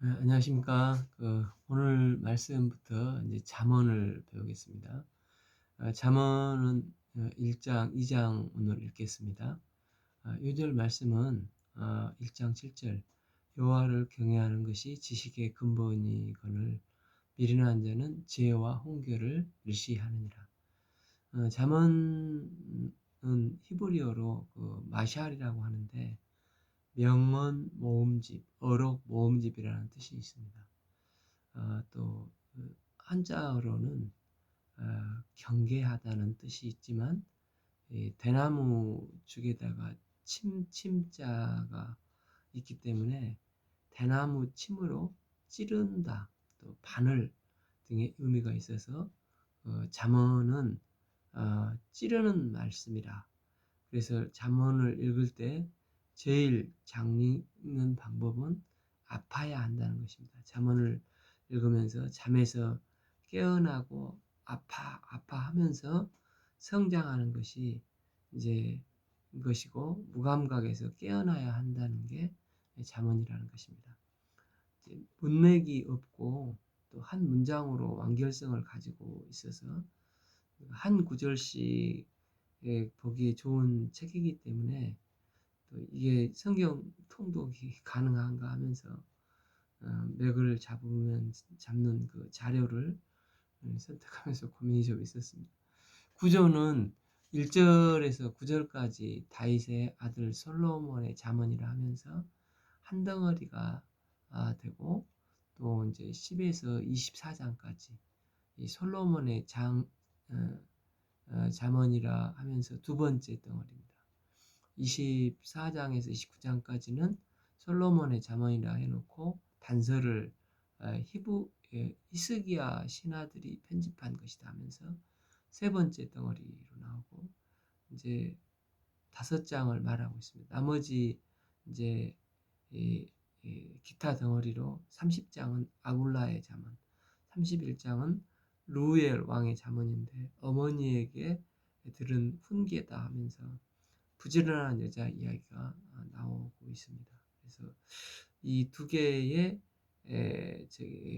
네, 안녕하십니까. 오늘 말씀부터 이제 잠언을 배우겠습니다. 잠언은 1장, 2장 오늘 읽겠습니다. 6절 말씀은 1장 7절 여호와를 경외하는 것이 지식의 근본이거늘 미련한 자는 지혜와 훈계를 멸시하느니라. 잠언은 히브리어로 마샬이라고 하는데 명언 모음집, 어록 모음집이라는 뜻이 있습니다. 또 한자어로는 경계하다는 뜻이 있지만 대나무 죽에다가 침자가 있기 때문에 대나무 침으로 찌른다, 또 바늘 등의 의미가 있어서 잠언은 찌르는 말씀이라. 그래서 잠언을 읽을 때 제일 장 읽는 방법은 아파야 한다는 것입니다. 잠언을 읽으면서 잠에서 깨어나고 아파하면서 성장하는 것이 이제 것이고, 무감각에서 깨어나야 한다는 게 잠언이라는 것입니다. 문맥이 없고 또 한 문장으로 완결성을 가지고 있어서 한 구절씩 보기에 좋은 책이기 때문에 또 이게 성경 통독이 가능한가 하면서 맥을 잡는 그 자료를 선택하면서 고민이 좀 있었습니다. 구조는 1절에서 9절까지 다윗의 아들 솔로몬의 잠언이라 하면서 한 덩어리가 되고, 또 이제 10에서 24장까지 이 솔로몬의 잠언이라 하면서 두 번째 덩어리입니다. 24장에서 29장까지는 솔로몬의 잠언이라 해놓고 단서를 히스기야 신하들이 편집한 것이다 하면서 세 번째 덩어리로 나오고, 이제 5장을 말하고 있습니다. 나머지 이제 기타 덩어리로 30장은 아굴라의 잠언, 31장은 루엘 왕의 잠언인데 어머니에게 들은 훈계다 하면서 부지런한 여자 이야기가 나오고 있습니다. 그래서 이 두 개의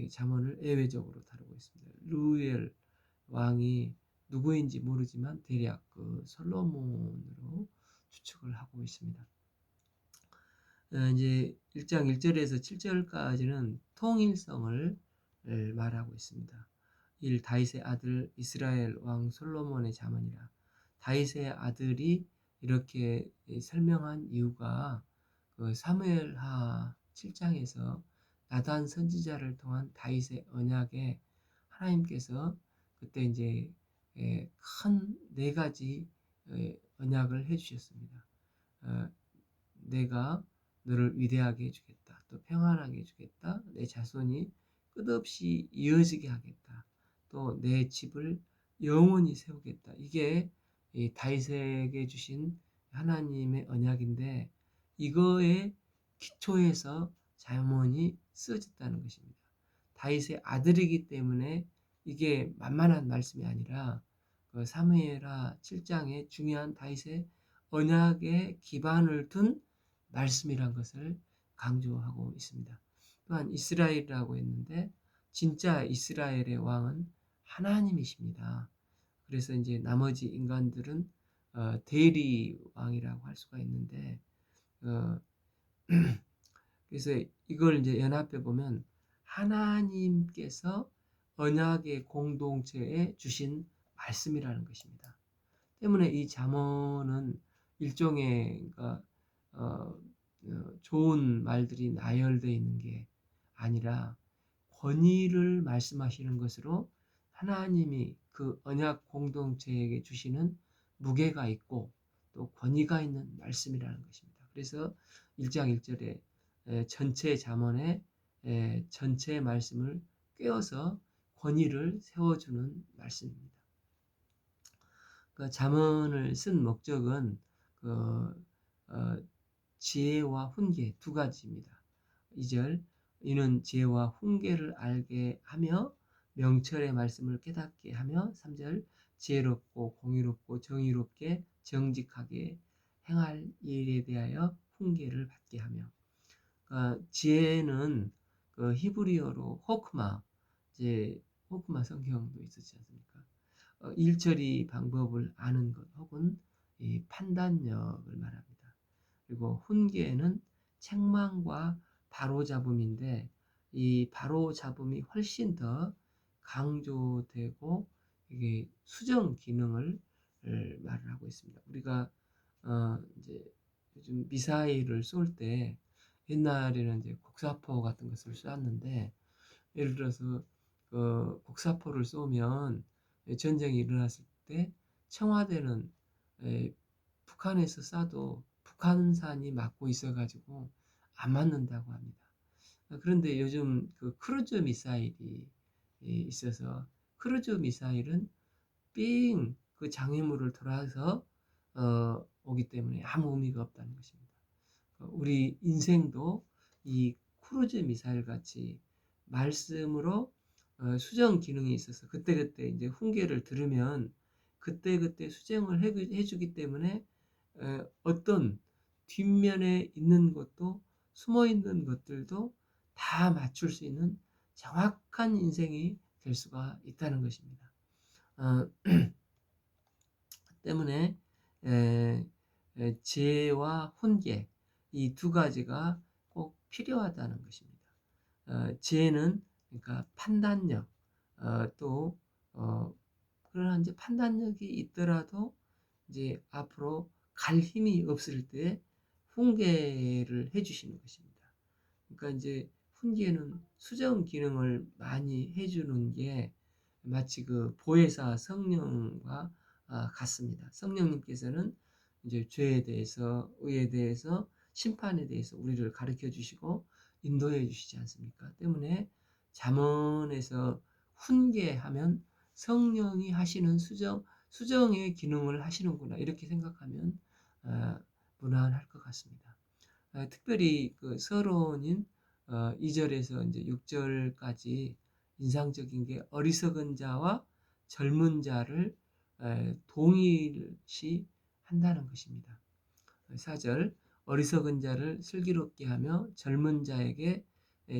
잠언을 예외적으로 다루고 있습니다. 루엘 왕이 누구인지 모르지만 대략 그 솔로몬으로 추측을 하고 있습니다. 이제 1장 1절에서 7절까지는 통일성을 말하고 있습니다. 1. 다윗의 아들 이스라엘 왕 솔로몬의 잠언이라. 다윗의 아들이 이렇게 설명한 이유가 그 사무엘하 7장에서 나단 선지자를 통한 다윗의 언약에 하나님께서 그때 이제 큰 4가지 언약을 해주셨습니다. 내가 너를 위대하게 해주겠다. 또 평안하게 해주겠다. 내 자손이 끝없이 이어지게 하겠다. 또 내 집을 영원히 세우겠다. 이게 다윗에게 주신 하나님의 언약인데, 이거에 기초해서 잠언이 쓰여졌다는 것입니다. 다윗의 아들이기 때문에 이게 만만한 말씀이 아니라 그 사무엘하 7장의 중요한 다윗의 언약에 기반을 둔 말씀이란 것을 강조하고 있습니다. 또한 이스라엘이라고 했는데 진짜 이스라엘의 왕은 하나님이십니다. 그래서 이제 나머지 인간들은 대리 왕이라고 할 수가 있는데, 어, 그래서 이걸 이제 연합해 보면 하나님께서 언약의 공동체에 주신 말씀이라는 것입니다. 때문에 이 잠언은 일종의 어, 좋은 말들이 나열되어 있는 게 아니라 권위를 말씀하시는 것으로 하나님이 그 언약 공동체에게 주시는 무게가 있고 또 권위가 있는 말씀이라는 것입니다. 그래서 1장 1절에 전체 잠언의 전체 말씀을 꿰어서 권위를 세워주는 말씀입니다. 그 잠언을 쓴 목적은 어, 지혜와 훈계 2가지입니다. 2절 이는 지혜와 훈계를 알게 하며 명철의 말씀을 깨닫게 하며, 3절 지혜롭고 공의롭고 정의롭게 정직하게 행할 일에 대하여 훈계를 받게 하며. 지혜는 그 히브리어로 호크마, 이제 호크마 성경도 있었지 않습니까? 일처리 방법을 아는 것 혹은 이 판단력을 말합니다. 그리고 훈계는 책망과 바로잡음인데 이 바로잡음이 훨씬 더 강조되고 이게 수정 기능을 말을 하고 있습니다. 우리가 이제 요즘 미사일을 쏠 때 옛날에는 이제 곡사포 같은 것을 쐈는데 예를 들어서 그 곡사포를 쏘면 전쟁이 일어났을 때 청와대는 북한에서 쏴도 북한산이 막고 있어가지고 안 맞는다고 합니다. 그런데 요즘 그 크루즈 미사일이 있어서 크루즈 미사일은 삥 그 장애물을 돌아서 오기 때문에 아무 의미가 없다는 것입니다. 우리 인생도 이 크루즈 미사일 같이 말씀으로 수정 기능이 있어서 그때그때 이제 훈계를 들으면 그때그때 수정을 해주기 때문에 어떤 뒷면에 있는 것도 숨어 있는 것들도 다 맞출 수 있는 정확한 인생이 될 수가 있다는 것입니다. 어, 때문에 지혜와 훈계 이 두 가지가 꼭 필요하다는 것입니다. 지혜는 그러니까 판단력, 또 그러나 이제 판단력이 있더라도 이제 앞으로 갈 힘이 없을 때 훈계를 해주시는 것입니다. 그러니까 이제 훈계는 수정 기능을 많이 해주는 게 마치 그 보혜사 성령과 같습니다. 성령님께서는 이제 죄에 대해서, 의에 대해서, 심판에 대해서 우리를 가르쳐 주시고 인도해 주시지 않습니까? 때문에 잠언에서 훈계하면 성령이 하시는 수정의 기능을 하시는구나 이렇게 생각하면 무난할 것 같습니다. 특별히 그 서론인 2절에서 이제 6절까지 인상적인 게 어리석은 자와 젊은 자를 동일시 한다는 것입니다. 4절 어리석은 자를 슬기롭게 하며 젊은 자에게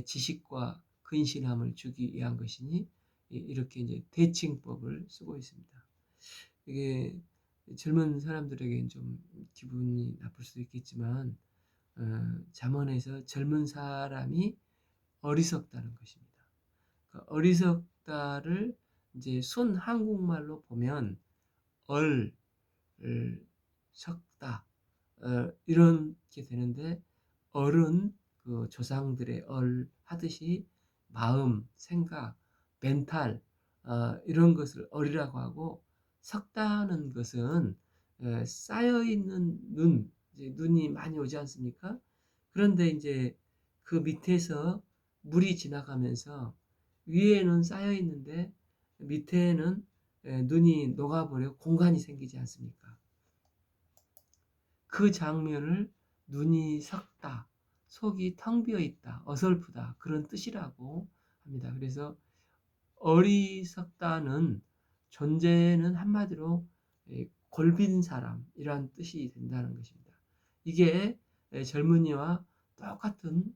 지식과 근신함을 주기 위한 것이니 이렇게 이제 대칭법을 쓰고 있습니다. 이게 젊은 사람들에게는 좀 기분이 나쁠 수도 있겠지만 잠언에서 젊은 사람이 어리석다는 것입니다. 그 어리석다를 이제 순 한국말로 보면 얼, 석다 이렇게 되는데 얼은 그 조상들의 얼 하듯이 마음, 생각, 멘탈 이런 것을 얼이라고 하고 석다는 것은 쌓여 있는 이제 눈이 많이 오지 않습니까? 그런데 이제 그 밑에서 물이 지나가면서 위에는 쌓여 있는데 밑에는 눈이 녹아버려 공간이 생기지 않습니까? 그 장면을 눈이 썩다, 속이 텅 비어 있다, 어설프다 그런 뜻이라고 합니다. 그래서 어리석다는 존재는 한마디로 골빈 사람이란 뜻이 된다는 것입니다. 이게 젊은이와 똑같은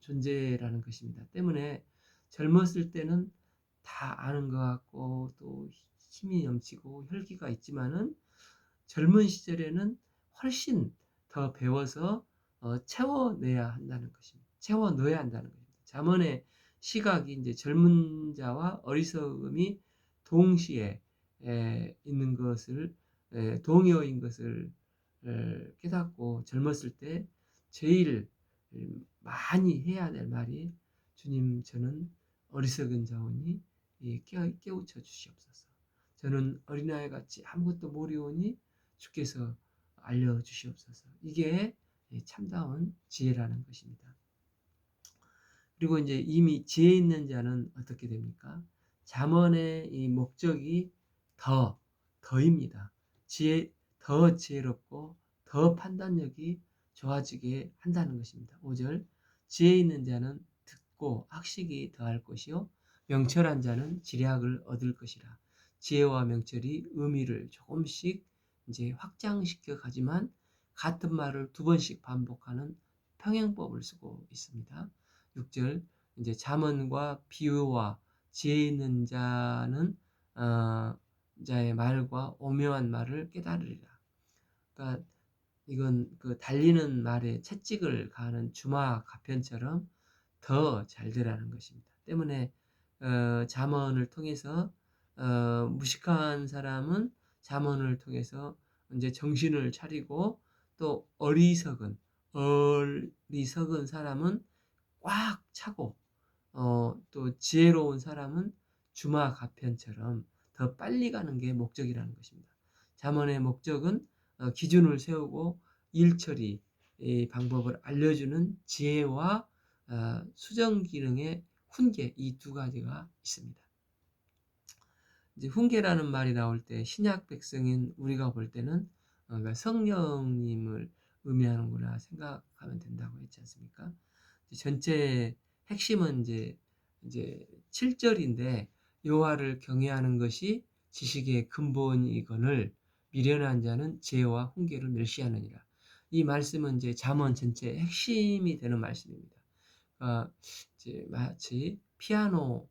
존재라는 것입니다. 때문에 젊었을 때는 다 아는 것 같고 또 힘이 넘치고 혈기가 있지만은 젊은 시절에는 훨씬 더 배워서 채워내야 한다는 것입니다. 채워 넣어야 한다는 것입니다. 잠언의 시각이 이제 젊은 자와 어리석음이 동시에 있는 것을 동요인 것을 깨닫고 젊었을 때 제일 많이 해야 될 말이 주님 저는 어리석은 자오니 깨우쳐 주시옵소서. 저는 어린아이 같이 아무것도 모르오니 주께서 알려주시옵소서. 이게 참다운 지혜라는 것입니다. 그리고 이제 이미 지혜 있는 자는 어떻게 됩니까? 잠언의 이 목적이 더입니다. 더 지혜롭고 더 판단력이 좋아지게 한다는 것입니다. 5절 지혜 있는 자는 듣고 학식이 더할 것이요 명철한 자는 지략을 얻을 것이라. 지혜와 명철이 의미를 조금씩 이제 확장시켜 가지만 같은 말을 두 번씩 반복하는 평행법을 쓰고 있습니다. 6절 이제 잠언과 비유와 지혜 있는 자는 자의 말과 오묘한 말을 깨달으리라. 그러니까 이건 그 달리는 말에 채찍을 가하는 주마 가편처럼 더 잘 되라는 것입니다. 때문에 잠언을 통해서 무식한 사람은 잠언을 통해서 이제 정신을 차리고, 또 어리석은 사람은 꽉 차고, 또 지혜로운 사람은 주마 가편처럼 더 빨리 가는 게 목적이라는 것입니다. 잠언의 목적은 기준을 세우고 일처리 방법을 알려주는 지혜와 수정 기능의 훈계, 이 두 가지가 있습니다. 이제 훈계라는 말이 나올 때 신약 백성인 우리가 볼 때는 그러니까 성령님을 의미하는구나 생각하면 된다고 했지 않습니까? 전체 핵심은 이제 7절인데, 여호와를 경외하는 것이 지식의 근본이거늘 미련한 자는 지혜와 훈계를 멸시하느니라. 이 말씀은 이제 잠언 전체의 핵심이 되는 말씀입니다. 이제 마치 피아노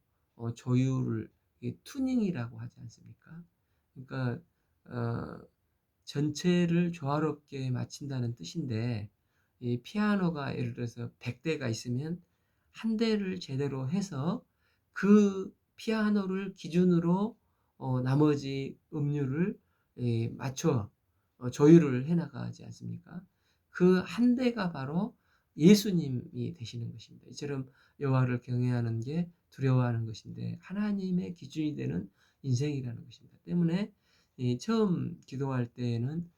조율을 튜닝이라고 하지 않습니까? 그러니까 어, 전체를 조화롭게 맞춘다는 뜻인데, 이 피아노가 예를 들어서 100대가 있으면 한 대를 제대로 해서 그 피아노를 기준으로 나머지 음률을 맞춰 조율을 해 나가지 않습니까? 그 한 대가 바로 예수님이 되시는 것입니다. 이처럼 여호와를 경외하는 게 두려워하는 것인데 하나님의 기준이 되는 인생이라는 것입니다. 때문에 처음 기도할 때에는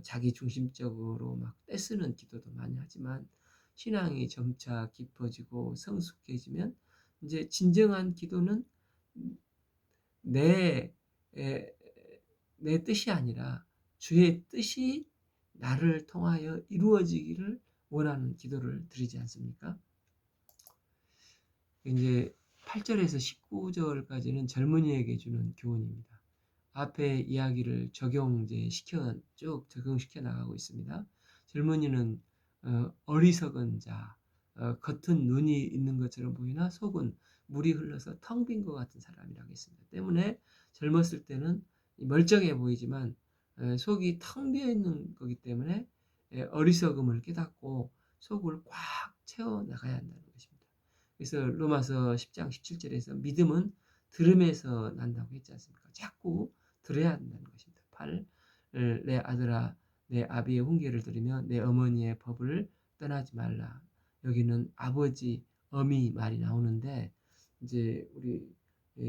자기 중심적으로 막 떼쓰는 기도도 많이 하지만, 신앙이 점차 깊어지고 성숙해지면 이제 진정한 기도는 내, 에, 내 뜻이 아니라 주의 뜻이 나를 통하여 이루어지기를 원하는 기도를 드리지 않습니까? 이제 8절에서 19절까지는 젊은이에게 주는 교훈입니다. 앞에 이야기를 쭉 적용시켜 나가고 있습니다. 젊은이는 어리석은 자, 겉은 눈이 있는 것처럼 보이나 속은 물이 흘러서 텅 빈 것 같은 사람이라고 했습니다. 때문에 젊었을 때는 멀쩡해 보이지만 속이 텅 비어 있는 거기 때문에 어리석음을 깨닫고 속을 꽉 채워 나가야 한다는 것입니다. 그래서 로마서 10장 17절에서 믿음은 들음에서 난다고 했지 않습니까? 자꾸 들어야 한다는 것입니다. 8. 내 아들아, 내 아비의 훈계를 들으며 내 어머니의 법을 떠나지 말라. 여기는 아버지, 어미 말이 나오는데, 이제 우리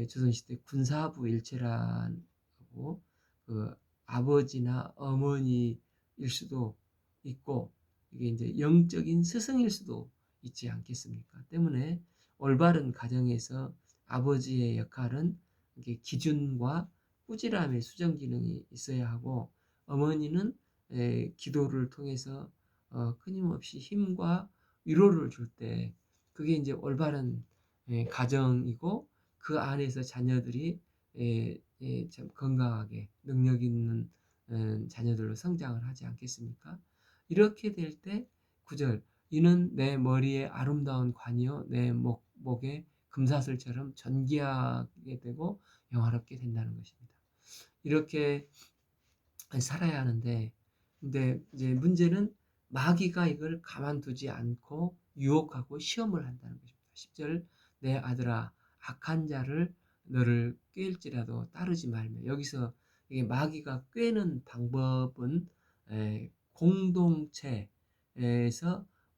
조선시대 군사부 일체라고, 그 아버지나 어머니일 수도 있고, 이게 이제 영적인 스승일 수도 있지 않겠습니까? 때문에 올바른 가정에서 아버지의 역할은 이게 기준과 꾸지람의 수정 기능이 있어야 하고, 어머니는 기도를 통해서 끊임없이 힘과 위로를 줄 때, 그게 이제 올바른 가정이고, 그 안에서 자녀들이 참 건강하게 능력 있는 자녀들로 성장을 하지 않겠습니까? 이렇게 될 때 9절, 이는 내 머리에 아름다운 관이요 내 목에 금사슬처럼 존귀하게 되고 영화롭게 된다는 것입니다. 이렇게 살아야 하는데, 근데 이제 문제는 마귀가 이걸 가만두지 않고 유혹하고 시험을 한다는 것입니다. 10절, 내 아들아 악한 자를 너를 꾀일지라도 따르지 말며. 여기서 이게 마귀가 꾀는 방법은 공동체에서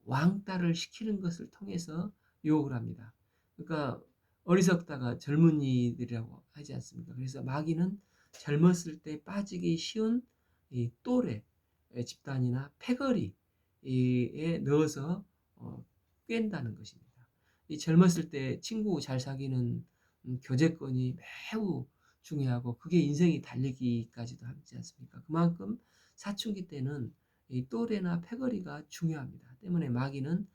왕따를 시키는 것을 통해서 유혹을 합니다. 그러니까 어리석다가 젊은이들이라고 하지 않습니까? 그래서 마귀는 젊었을 때 빠지기 쉬운 이 또래 집단이나 패거리에 넣어서 꿰다는 것입니다. 이 젊었을 때 친구 잘 사귀는 교제권이 매우 중요하고, 그게 인생이 달리기까지도 하지 않습니까? 그만큼 사춘기 때는 이 또래나 패거리가 중요합니다. 때문에 마귀는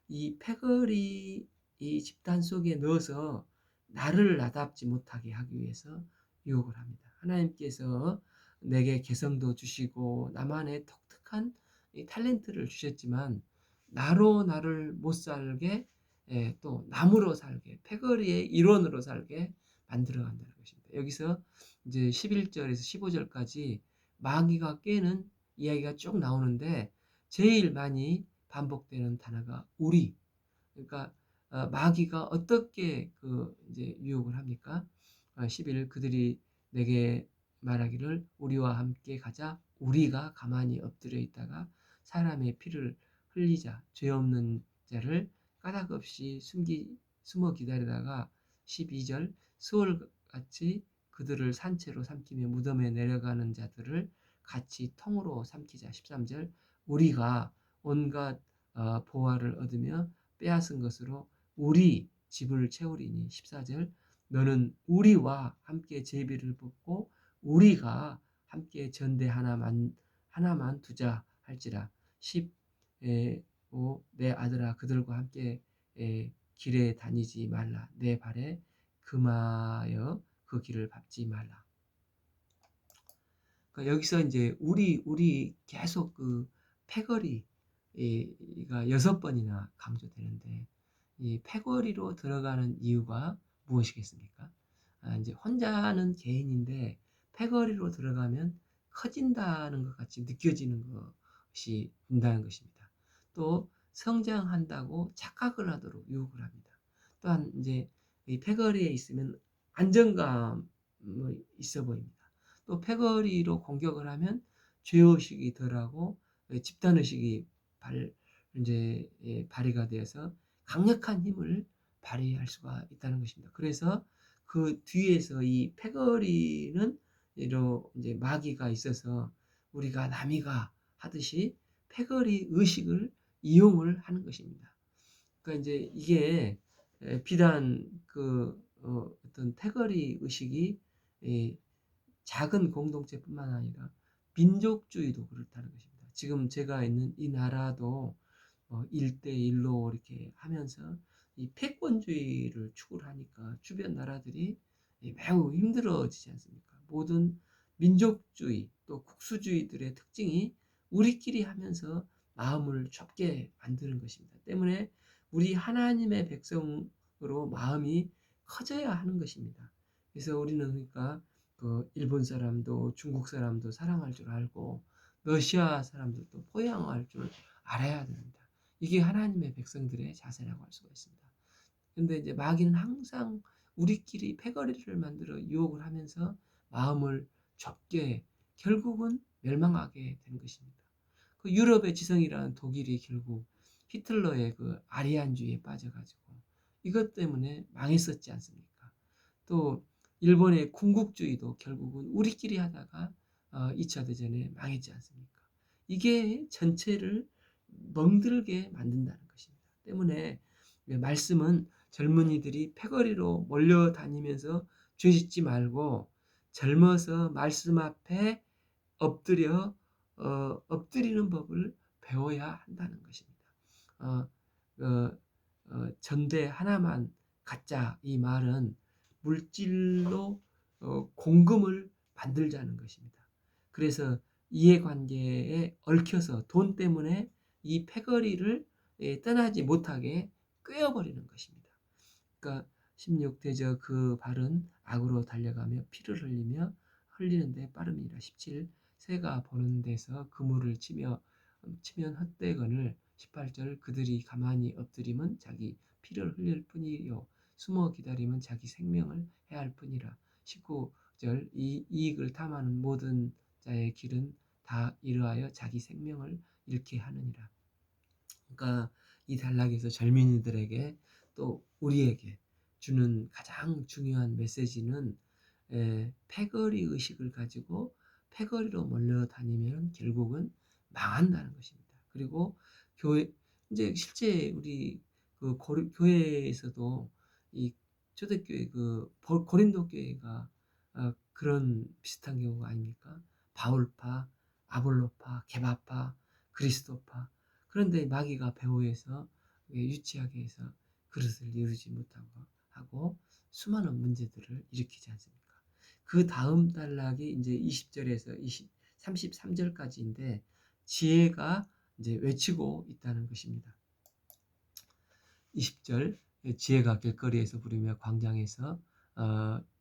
이 패거리 이 집단 속에 넣어서 나를 나답지 못하게 하기 위해서 유혹을 합니다. 하나님께서 내게 개성도 주시고 나만의 독특한 이 탤런트를 주셨지만 나로 나를 못 살게, 또 남으로 살게, 패거리의 일원으로 살게 만들어 간다는 것입니다. 여기서 이제 11절에서 15절까지 마귀가 꾀는 이야기가 쭉 나오는데 제일 많이 반복되는 단어가 우리. 그러니까 마귀가 어떻게 그 이제 유혹을 합니까? 11 그들이 내게 말하기를 우리와 함께 가자. 우리가 가만히 엎드려 있다가 사람의 피를 흘리자. 죄 없는 자를 까닭 없이 숨어 기다리다가 12절 수월같이 그들을 산채로 삼키며 무덤에 내려가는 자들을 같이 통으로 삼키자. 13절 우리가 온갖 보화를 얻으며 빼앗은 것으로 우리 집을 채우리니. 14절 너는 우리와 함께 제비를 뽑고 우리가 함께 전대 하나만 두자 할지라. 15 내 아들아 그들과 함께 길에 다니지 말라. 내 발에 금하여 그 길을 밟지 말라. 그러니까 여기서 이제 우리 계속 그 패거리가 6번이나 강조되는데 이 패거리로 들어가는 이유가 무엇이겠습니까? 이제 혼자는 개인인데 패거리로 들어가면 커진다는 것 같이 느껴지는 것이 된다는 것입니다. 또 성장한다고 착각을 하도록 유혹을 합니다. 또한 이제 이 패거리에 있으면 안정감이 있어 보입니다. 또 패거리로 공격을 하면 죄의식이 덜하고 집단의식이 이제 발휘가 되어서 강력한 힘을 발휘할 수가 있다는 것입니다. 그래서 그 뒤에서 이 패거리는 이제 마귀가 있어서 우리가 남이가 하듯이 패거리 의식을 이용을 하는 것입니다. 그러니까 이제 이게 비단 그 어떤 패거리 의식이 작은 공동체뿐만 아니라 민족주의도 그렇다는 것입니다. 지금 제가 있는 이 나라도 1대1로 이렇게 하면서 이 패권주의를 추구를 하니까 주변 나라들이 매우 힘들어지지 않습니까? 모든 민족주의 또 국수주의들의 특징이 우리끼리 하면서 마음을 좁게 만드는 것입니다. 때문에 우리 하나님의 백성으로 마음이 커져야 하는 것입니다. 그래서 우리는 그러니까 그 일본 사람도 중국 사람도 사랑할 줄 알고 러시아 사람들도 포용할 줄 알아야 됩니다. 이게 하나님의 백성들의 자세라고 할 수가 있습니다. 근데 이제 마귀는 항상 우리끼리 패거리를 만들어 유혹을 하면서 마음을 좁게 결국은 멸망하게 된 것입니다. 그 유럽의 지성이라는 독일이 결국 히틀러의 그 아리안주의에 빠져가지고 이것 때문에 망했었지 않습니까? 또 일본의 군국주의도 결국은 우리끼리 하다가 2차 대전에 망했지 않습니까? 이게 전체를 멍들게 만든다는 것입니다. 때문에 말씀은 젊은이들이 패거리로 몰려다니면서 죄 짓지 말고 젊어서 말씀 앞에 엎드리는 법을 배워야 한다는 것입니다. 어, 어, 전대 하나만 갖자 이 말은 물질로 공금을 만들자는 것입니다. 그래서 이해관계에 얽혀서 돈 때문에 이 패거리를 떠나지 못하게 꿰어버리는 것입니다. 그러니까 16대저 그 발은 악으로 달려가며 피를 흘리는데 빠름이라. 17 새가 보는 데서 그물을 치면 헛되거늘. 18절 그들이 가만히 엎드리면 자기 피를 흘릴 뿐이요 숨어 기다리면 자기 생명을 해할 뿐이라. 19절 이 이익을 탐하는 모든 자의 길은 다 이러하여 자기 생명을 잃게 하느니라. 그러니까 이 단락에서 젊은이들에게 또 우리에게 주는 가장 중요한 메시지는 패거리 의식을 가지고 패거리로 몰려다니면 결국은 망한다는 것입니다. 그리고 교회 이제 실제 우리 그 교회에서도 이 초대교회 그 고린도 교회가 그런 비슷한 경우가 아닙니까? 바울파, 아볼로파, 게바파, 그리스도파. 그런데 마귀가 배후에서 유치하게 해서 그릇을 이루지 못하고 하고 수많은 문제들을 일으키지 않습니까? 그 다음 단락이 이제 20절에서 33절까지인데 지혜가 이제 외치고 있다는 것입니다. 20절 지혜가 길거리에서 부르며 광장에서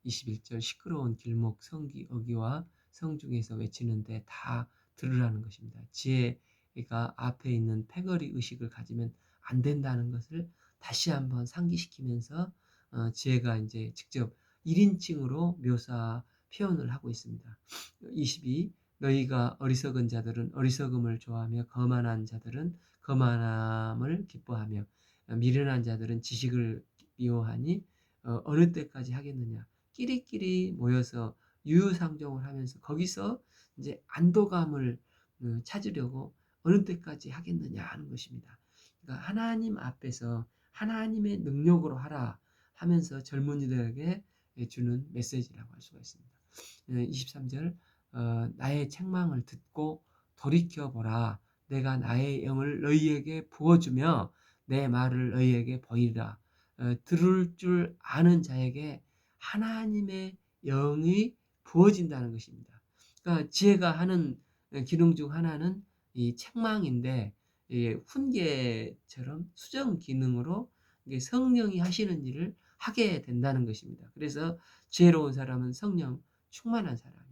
21절 시끄러운 길목 성기 어기와 성중에서 외치는데 다 들으라는 것입니다. 지혜가 앞에 있는 패거리 의식을 가지면 안 된다는 것을 다시 한번 상기시키면서 지혜가 이제 직접 1인칭으로 묘사 표현을 하고 있습니다. 22 너희가 어리석은 자들은 어리석음을 좋아하며 거만한 자들은 거만함을 기뻐하며 미련한 자들은 지식을 미워하니 어느 때까지 하겠느냐. 끼리끼리 모여서 유유상종을 하면서 거기서 이제 안도감을 찾으려고 어느 때까지 하겠느냐 하는 것입니다. 그러니까 하나님 앞에서 하나님의 능력으로 하라 하면서 젊은이들에게 주는 메시지라고 할 수가 있습니다. 23절 나의 책망을 듣고 돌이켜보라. 내가 나의 영을 너희에게 부어주며 내 말을 너희에게 보이리라. 들을 줄 아는 자에게 하나님의 영이 부어진다는 것입니다. 그러니까 지혜가 하는 기능 중 하나는 이 책망인데 훈계처럼 수정 기능으로 성령이 하시는 일을 하게 된다는 것입니다. 그래서 지혜로운 사람은 성령 충만한 사람입니다.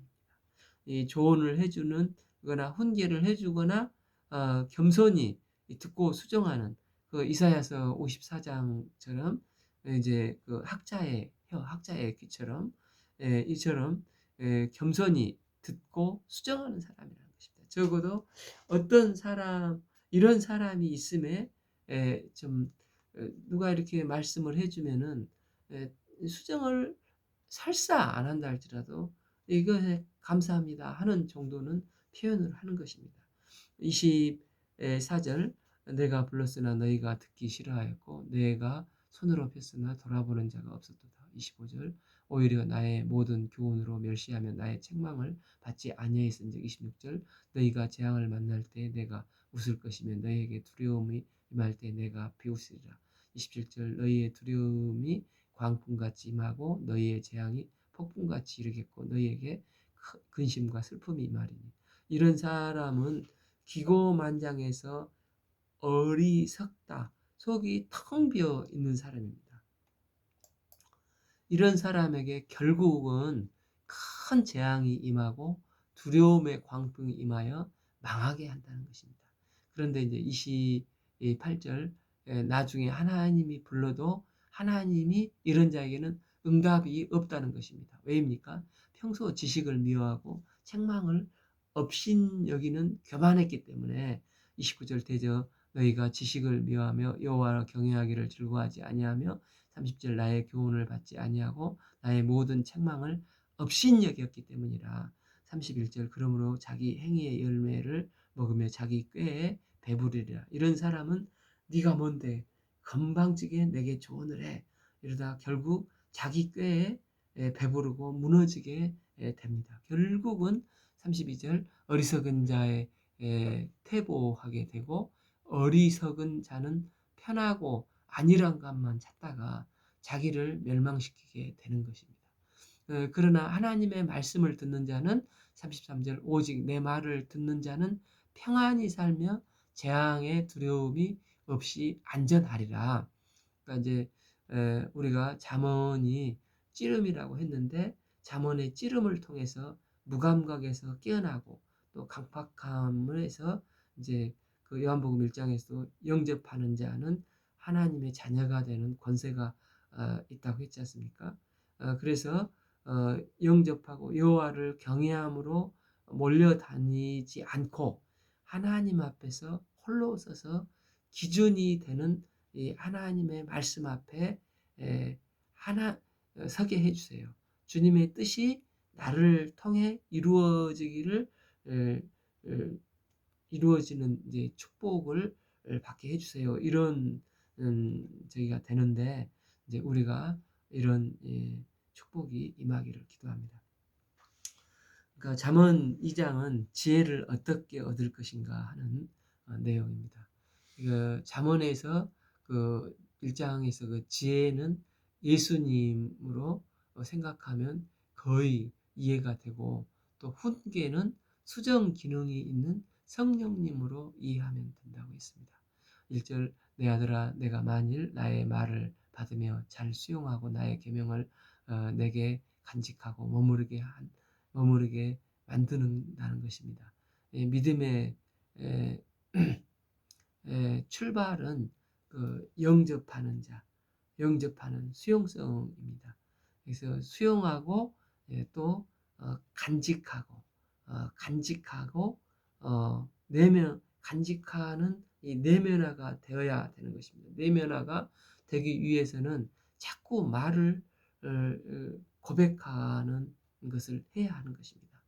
이 조언을 해주는 거나 훈계를 해주거나 겸손히 듣고 수정하는 그 이사야서 54장처럼 이제 그 학자의 귀처럼 이처럼 겸손히 듣고 수정하는 사람이라는 것입니다. 적어도 어떤 사람 이런 사람이 있음에 좀 누가 이렇게 말씀을 해주면은 수정을 설사 안 한다 할지라도 이것에 감사합니다 하는 정도는 표현을 하는 것입니다. 24절 내가 불렀으나 너희가 듣기 싫어하였고 내가 손으로 폈으나 돌아보는 자가 없었도다. 25절 오히려 나의 모든 교훈으로 멸시하며 나의 책망을 받지 아니하였은즉 26절 너희가 재앙을 만날 때 내가 웃을 것이며 너희에게 두려움이 임할 때 내가 비웃으리라. 27절 너희의 두려움이 광풍같이 임하고 너희의 재앙이 폭풍같이 이르겠고 너희에게 근심과 슬픔이 임하리니. 이런 사람은 기고만장해서 어리석다. 속이 텅 비어 있는 사람입니다. 이런 사람에게 결국은 큰 재앙이 임하고 두려움의 광풍이 임하여 망하게 한다는 것입니다. 그런데 이제 28절 나중에 하나님이 불러도 하나님이 이런 자에게는 응답이 없다는 것입니다. 왜입니까? 평소 지식을 미워하고 책망을 업신여기는 교만했기 때문에 29절 대저 너희가 지식을 미워하며 여호와를 경외하기를 즐거워하지 아니하며 30절 나의 교훈을 받지 아니하고 나의 모든 책망을 업신여겼기 때문이라. 31절 그러므로 자기 행위의 열매를 먹으며 자기 꾀에 배부르리라. 이런 사람은 네가 뭔데 건방지게 내게 조언을 해. 이러다 결국 자기 꾀에 배부르고 무너지게 됩니다. 결국은 32절 어리석은 자의 퇴보하게 되고 어리석은 자는 편하고 안일한 것만 찾다가 자기를 멸망시키게 되는 것입니다. 그러나 하나님의 말씀을 듣는 자는 33절 오직 내 말을 듣는 자는 평안히 살며 재앙의 두려움이 없이 안전하리라. 그러니까 이제 우리가 잠언이 찌름이라고 했는데 잠언의 찌름을 통해서 무감각에서 깨어나고 또 강팍함에서 이제 그 요한복음 1장에서도 영접하는 자는 하나님의 자녀가 되는 권세가 있다고 했지 않습니까? 그래서 영접하고 여호와를 경외함으로 몰려다니지 않고 하나님 앞에서 홀로 서서 기준이 되는 이 하나님의 말씀 앞에 하나 서게 해주세요. 주님의 뜻이 나를 통해 이루어지기를 이루어지는 이제 축복을 받게 해주세요. 이런 저기가 되는데 이제 우리가 이런 축복이 임하기를 기도합니다. 그러니까 잠언 2장은 지혜를 어떻게 얻을 것인가 하는 내용입니다. 잠언에서 그 1장에서 그 지혜는 예수님으로 생각하면 거의 이해가 되고 또 훈계는 수정 기능이 있는 성령님으로 이해하면 된다고 했습니다. 1절 내 아들아, 내가 만일 나의 말을 받으며 잘 수용하고 나의 계명을 내게 간직하고 머무르게 만드는다는 것입니다. 믿음의 에, 출발은 그 영접하는 수용성입니다. 그래서 수용하고 또 간직하고 간직하는 이 내면화가 되어야 되는 것입니다. 내면화가 되기 위해서는 자꾸 말을 고백하는 것을 해야 하는 것입니다.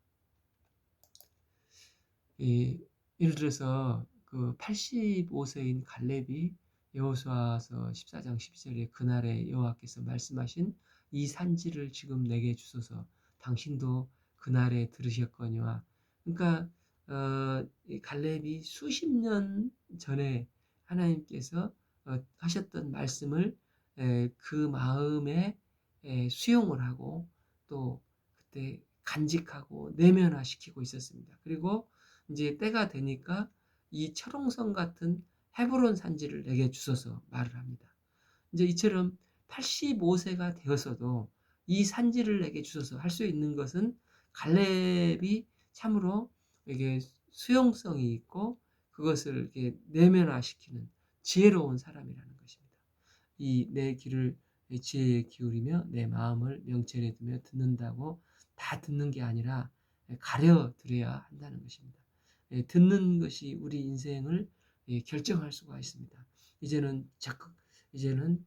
예를 들어서 그 85세인 갈렙이 여호수아서 14장 12절에 그날에 여호와께서 말씀하신 이 산지를 지금 내게 주소서 당신도 그날에 들으셨거니와. 그러니까 이 갈렙이 수십 년 전에 하나님께서 하셨던 말씀을 그 마음에 수용을 하고 또 그때 간직하고 내면화시키고 있었습니다. 그리고 이제 때가 되니까 이 철옹성 같은 헤브론 산지를 내게 주소서 말을 합니다. 이제 이처럼 85세가 되었어도 이 산지를 내게 주소서 할 수 있는 것은 갈렙이 참으로 이게 수용성이 있고 그것을 이렇게 내면화시키는 지혜로운 사람이라는 것입니다. 이 내 귀를 지혜에 기울이며 내 마음을 명철에 두며 듣는다고 다 듣는 게 아니라 가려 들어야 한다는 것입니다. 듣는 것이 우리 인생을 결정할 수가 있습니다. 이제는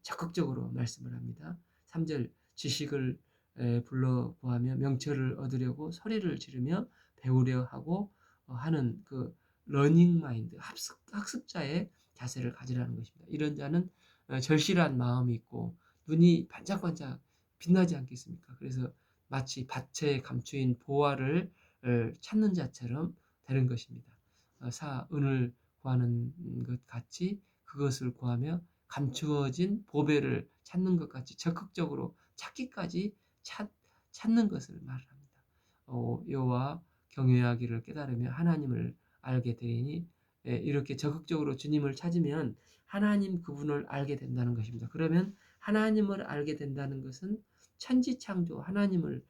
적극적으로 말씀을 합니다. 3절 지식을 불러 보하며 명철을 얻으려고 소리를 지르며 배우려 하고 하는 그 러닝 마인드, 학습자의 자세를 가지라는 것입니다. 이런 자는 절실한 마음이 있고 눈이 반짝반짝 빛나지 않겠습니까? 그래서 마치 밭에 감추인 보화를 찾는 자처럼 되는 것입니다. 은을 구하는 것 같이 그것을 구하며 감추어진 보배를 찾는 것 같이 적극적으로 찾기까지 찾는 것을 말합니다. 여호와 경외하기를 깨달으며 하나님을 알게 되리니 이렇게 적극적으로 주님을 찾으면 하나님 그분을 알게 된다는 것입니다. 그러면 하나님을 알게 된다는 것은 천지창조 하나님을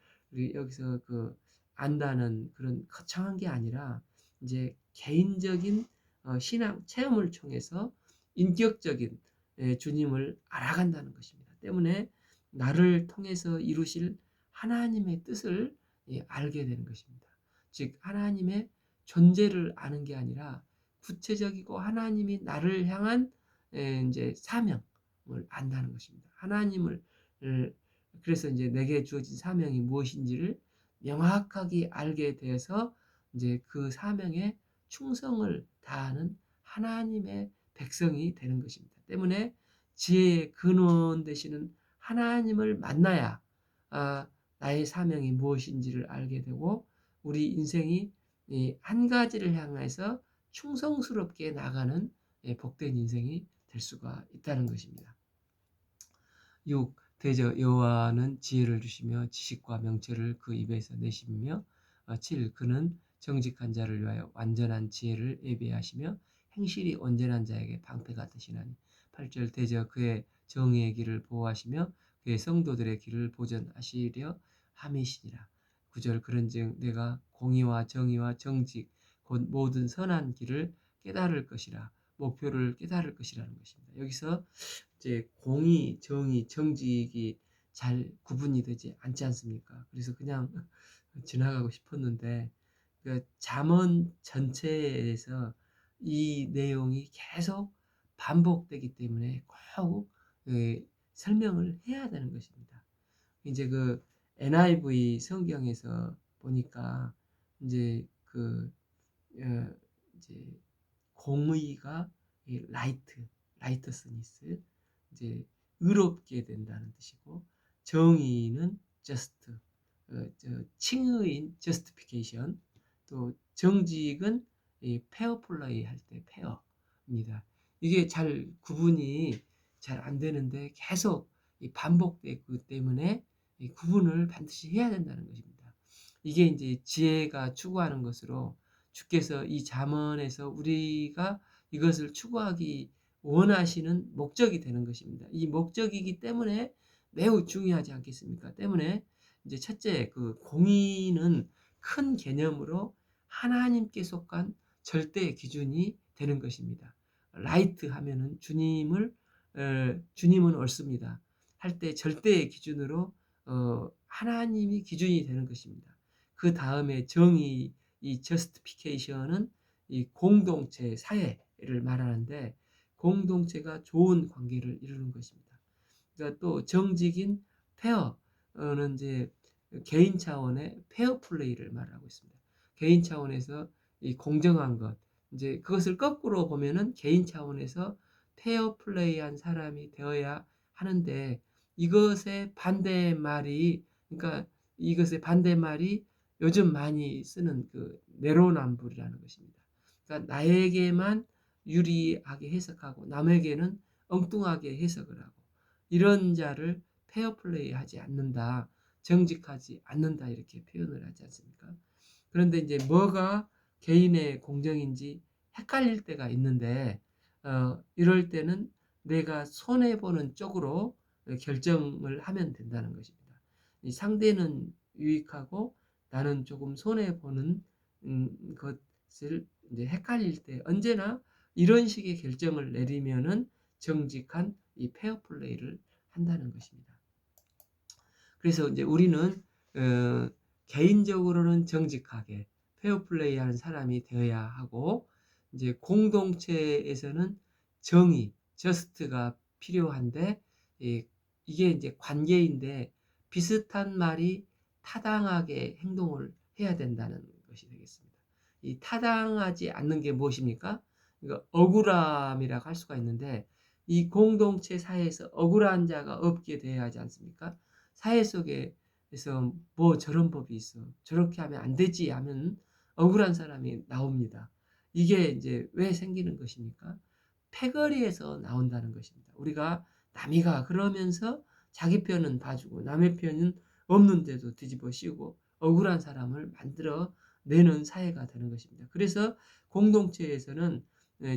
여기서 그 안다는 그런 거창한 게 아니라 이제 개인적인 신앙 체험을 통해서 인격적인 주님을 알아간다는 것입니다. 때문에 나를 통해서 이루실 하나님의 뜻을 알게 되는 것입니다. 즉 하나님의 존재를 아는 게 아니라 구체적이고 하나님이 나를 향한 이제 사명을 안다는 것입니다. 하나님을 그래서 이제 내게 주어진 사명이 무엇인지를 명확하게 알게 되어서 이제 그 사명에 충성을 다하는 하나님의 백성이 되는 것입니다. 때문에 지혜의 근원 되시는 하나님을 만나야 나의 사명이 무엇인지를 알게 되고 우리 인생이 한 가지를 향해서 충성스럽게 나가는 복된 인생이 될 수가 있다는 것입니다. 6. 대저 여호와는 지혜를 주시며 지식과 명철을 그 입에서 내시며 7. 그는 정직한 자를 위하여 완전한 지혜를 예비하시며 행실이 온전한 자에게 방패가 되시나니. 8절 대저 그의 정의의 길을 보호하시며 그의 성도들의 길을 보전하시려 함이시니라. 9절 그런즉 내가 공의와 정의와 정직 곧 모든 선한 길을 깨달을 것이라. 목표를 깨달을 것이라는 것입니다. 여기서 이제 공의, 정의, 정직이 잘 구분이 되지 않지 않습니까? 그래서 그냥 지나가고 싶었는데 그 잠언 전체에서 이 내용이 계속 반복되기 때문에 꼭 설명을 해야 되는 것입니다. 이제 그 NIV 성경에서 보니까 이제 그 이제 공의가 라이터스니스 이제 의롭게 된다는 뜻이고 정의는 just 칭의인 justification 또 정직은 페어 플레이 할 때 페어입니다. 이게 잘 구분이 잘 안 되는데 계속 반복되기 때문에 구분을 반드시 해야 된다는 것입니다. 이게 이제 지혜가 추구하는 것으로 주께서 이 잠언에서 우리가 이것을 추구하기 원하시는 목적이 되는 것입니다. 이 목적이기 때문에 매우 중요하지 않겠습니까? 때문에 이제 첫째, 그 공의는 큰 개념으로 하나님께 속한 절대 기준이 되는 것입니다. 라이트 하면은 주님은 옳습니다 할 때 절대의 기준으로 하나님이 기준이 되는 것입니다. 그 다음에 정의, 이 justification은 이 공동체, 사회를 말하는데 공동체가 좋은 관계를 이루는 것입니다. 그러니까 또 정직인 페어는 이제 개인 차원의 페어 플레이를 말하고 있습니다. 개인 차원에서 이 공정한 것, 이제 그것을 거꾸로 보면은 개인 차원에서 페어 플레이한 사람이 되어야 하는데 이것의 반대말이 그러니까 이것의 반대말이 요즘 많이 쓰는 그 내로남불이라는 것입니다. 그러니까 나에게만 유리하게 해석하고 남에게는 엉뚱하게 해석을 하고 이런 자를 페어플레이 하지 않는다. 정직하지 않는다. 이렇게 표현을 하지 않습니까? 그런데 이제 뭐가 개인의 공정인지 헷갈릴 때가 있는데 이럴 때는 내가 손해보는 쪽으로 결정을 하면 된다는 것입니다. 이 상대는 유익하고 나는 조금 손해보는 것을 이제 헷갈릴 때 언제나 이런 식의 결정을 내리면은 정직한 이 페어플레이를 한다는 것입니다. 그래서 이제 우리는 개인적으로는 정직하게 페어플레이하는 사람이 되어야 하고 이제 공동체에서는 정의, 저스트가 필요한데 이게 이제 관계인데 비슷한 말이 타당하게 행동을 해야 된다는 것이 되겠습니다. 이 타당하지 않는 게 무엇입니까? 그러니까 억울함이라고 할 수가 있는데 이 공동체 사회에서 억울한 자가 없게 돼야 하지 않습니까? 사회 속에서 뭐 저런 법이 있어. 저렇게 하면 안 되지 하면 억울한 사람이 나옵니다. 이게 이제 왜 생기는 것입니까? 패거리에서 나온다는 것입니다. 우리가 남이가 그러면서 자기 편은 봐주고 남의 편은 없는데도 뒤집어 씌우고 억울한 사람을 만들어 내는 사회가 되는 것입니다. 그래서 공동체에서는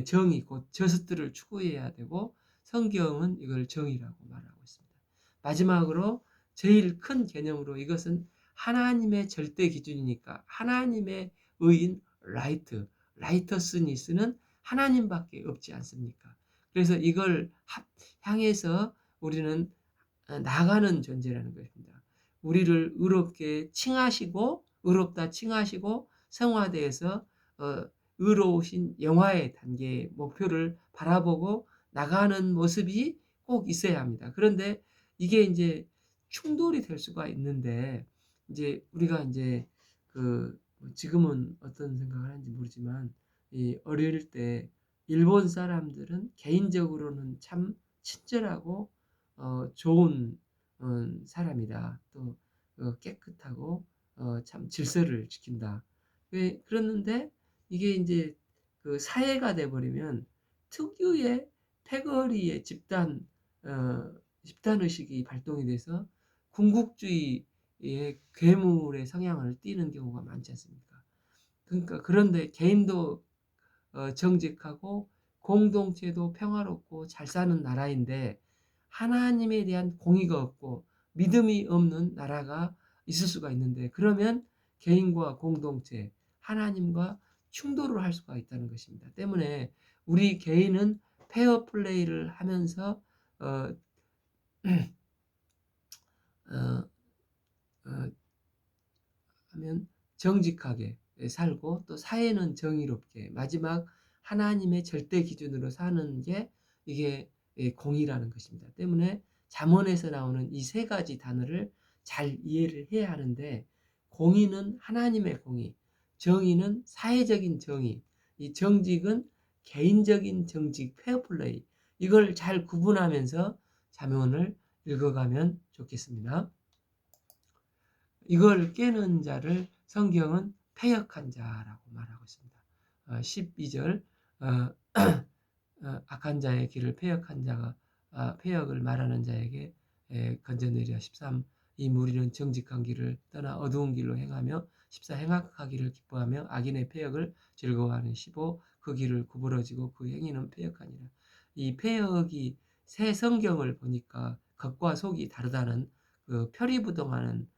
정의 곧 저스트를 추구해야 되고 성경은 이걸 정의라고 말하고 있습니다. 마지막으로 제일 큰 개념으로 이것은 하나님의 절대 기준이니까 하나님의 의인 라이터스니스는 하나님밖에 없지 않습니까? 그래서 이걸 향해서 우리는 나가는 존재라는 것입니다. 우리를 의롭게 칭하시고 의롭다 칭하시고 성화대에서 의로우신 영화의 단계의 목표를 바라보고 나가는 모습이 꼭 있어야 합니다. 그런데 이게 이제 충돌이 될 수가 있는데 이제 우리가 이제 그 지금은 어떤 생각을 하는지 모르지만 이 어릴 때 일본 사람들은 개인적으로는 참 친절하고 좋은 사람이다. 또 깨끗하고 참 질서를 지킨다. 그랬는데 이게 이제 그 사회가 돼버리면 특유의 패거리의 집단 의식이 발동이 돼서 군국주의의 괴물의 성향을 띠는 경우가 많지 않습니까? 그러니까 그런데 개인도 정직하고 공동체도 평화롭고 잘 사는 나라인데 하나님에 대한 공의가 없고 믿음이 없는 나라가 있을 수가 있는데 그러면 개인과 공동체, 하나님과 충돌을 할 수가 있다는 것입니다. 때문에 우리 개인은 페어 플레이를 하면서 어, 어, 어, 하면 정직하게 살고 또 사회는 정의롭게 마지막 하나님의 절대 기준으로 사는 게 이게 공의라는 것입니다. 때문에 잠언에서 나오는 이 세 가지 단어를 잘 이해를 해야 하는데 공의는 하나님의 공의, 정의는 사회적인 정의, 이 정직은 개인적인 정직, 페어플레이 이걸 잘 구분하면서 잠언을 읽어가면 좋겠습니다. 이걸 깨는 자를 성경은 패역한 자라고 말하고 있습니다. 12절 악한 자의 길을 패역한 자가 패역을 말하는 자에게 건져내리라. 13 이 무리는 정직한 길을 떠나 어두운 길로 행하며 14 행악하기를 기뻐하며 악인의 패역을 즐거워하는 15 그 길을 구부러지고 그 행위는 패역하니라. 이 패역이 새 성경을 보니까 겉과 속이 다르다는 그 표리부동하는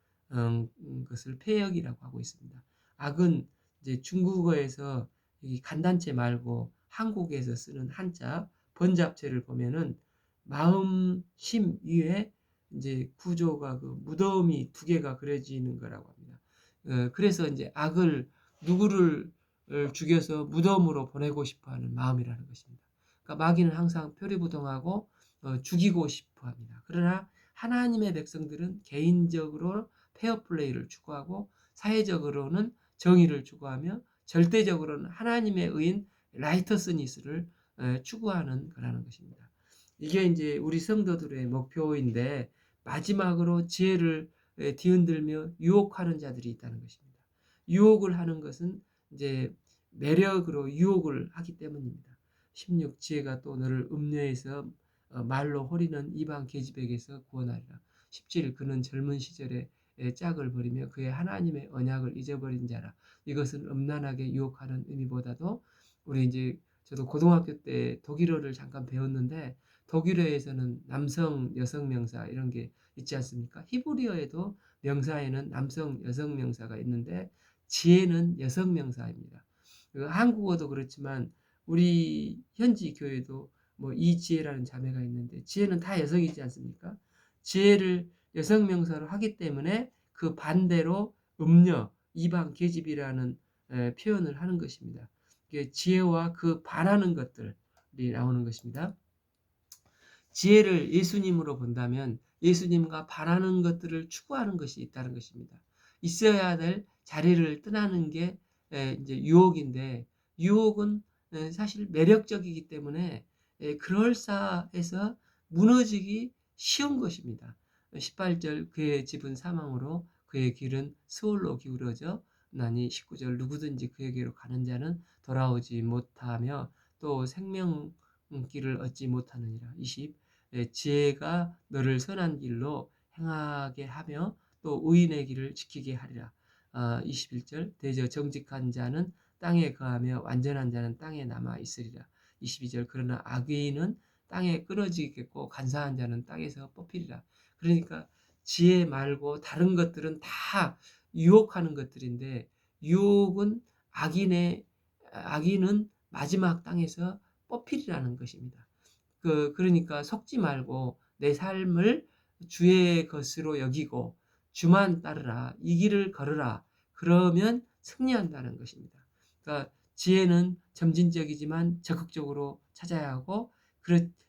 것을 패역이라고 하고 있습니다. 악은 이제 중국어에서 이 간단체 말고 한국에서 쓰는 한자 번잡체를 보면은 마음 심 위에 이제 구조가 그 무덤이 두 개가 그려지는 거라고 합니다. 그래서 이제 악을 누구를 죽여서 무덤으로 보내고 싶어하는 마음이라는 것입니다. 그러니까 마귀는 항상 표리부동하고 죽이고 싶어합니다. 그러나 하나님의 백성들은 개인적으로 페어플레이를 추구하고 사회적으로는 정의를 추구하며 절대적으로는 하나님의 의인 라이터스니스를 추구하는 거라는 것입니다. 이게 이제 우리 성도들의 목표인데 마지막으로 지혜를 뒤흔들며 유혹하는 자들이 있다는 것입니다. 유혹을 하는 것은 이제 매력으로 유혹을 하기 때문입니다. 16 지혜가 또 너를 음녀에서 말로 호리는 이방 계집에게서 구원하리라. 17 그는 젊은 시절에 짝을 버리며 그의 하나님의 언약을 잊어버린 자라. 이것은 음란하게 유혹하는 의미보다도 우리 이제 저도 고등학교 때 독일어를 잠깐 배웠는데 독일어에서는 남성, 여성 명사 이런 게 있지 않습니까? 히브리어에도 명사에는 남성, 여성 명사가 있는데 지혜는 여성 명사입니다. 한국어도 그렇지만 우리 현지 교회도 뭐 이지혜라는 자매가 있는데 지혜는 다 여성이지 않습니까? 지혜를 여성 명사로 하기 때문에 그 반대로 음녀, 이방 계집이라는 표현을 하는 것입니다. 지혜와 그 반하는 것들이 나오는 것입니다. 지혜를 예수님으로 본다면 예수님과 반하는 것들을 추구하는 것이 있다는 것입니다. 있어야 될 자리를 떠나는 게 이제 유혹인데 유혹은 사실 매력적이기 때문에 그럴싸해서 무너지기 쉬운 것입니다. 18절 그의 집은 사망으로 그의 길은 스올로 기울어져 나니 19절 누구든지 그에게로 가는 자는 돌아오지 못하며 또 생명길을 얻지 못하느니라. 20 지혜가 너를 선한 길로 행하게 하며 또 의인의 길을 지키게 하리라. 21절 대저 정직한 자는 땅에 거하며 완전한 자는 땅에 남아 있으리라. 22절 그러나 악의는 땅에 끊어지겠고 간사한 자는 땅에서 뽑히리라. 그러니까 지혜 말고 다른 것들은 다 유혹하는 것들인데 유혹은 악인은 마지막 땅에서 뽑히리라는 것입니다. 그러니까 속지 말고 내 삶을 주의 것으로 여기고 주만 따르라. 이 길을 걸으라. 그러면 승리한다는 것입니다. 그러니까 지혜는 점진적이지만 적극적으로 찾아야 하고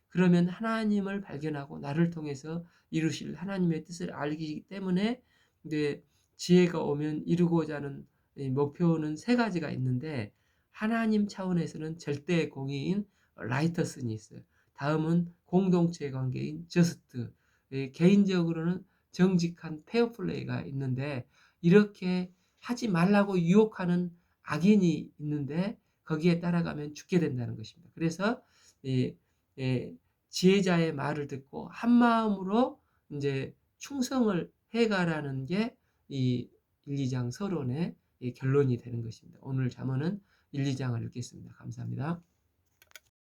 그러면 하나님을 발견하고 나를 통해서 이루실 하나님의 뜻을 알기 때문에 이제 지혜가 오면 이루고자 하는 목표는 세 가지가 있는데 하나님 차원에서는 절대 공의인 라이터스니스 다음은 공동체 관계인 저스트 개인적으로는 정직한 페어플레이가 있는데 이렇게 하지 말라고 유혹하는 악인이 있는데 거기에 따라가면 죽게 된다는 것입니다. 그래서 지혜자의 말을 듣고 한 마음으로 이제 충성을 해가라는 게 이 1, 2장 서론의 결론이 되는 것입니다. 오늘 잠언은 1, 2장을 읽겠습니다. 감사합니다.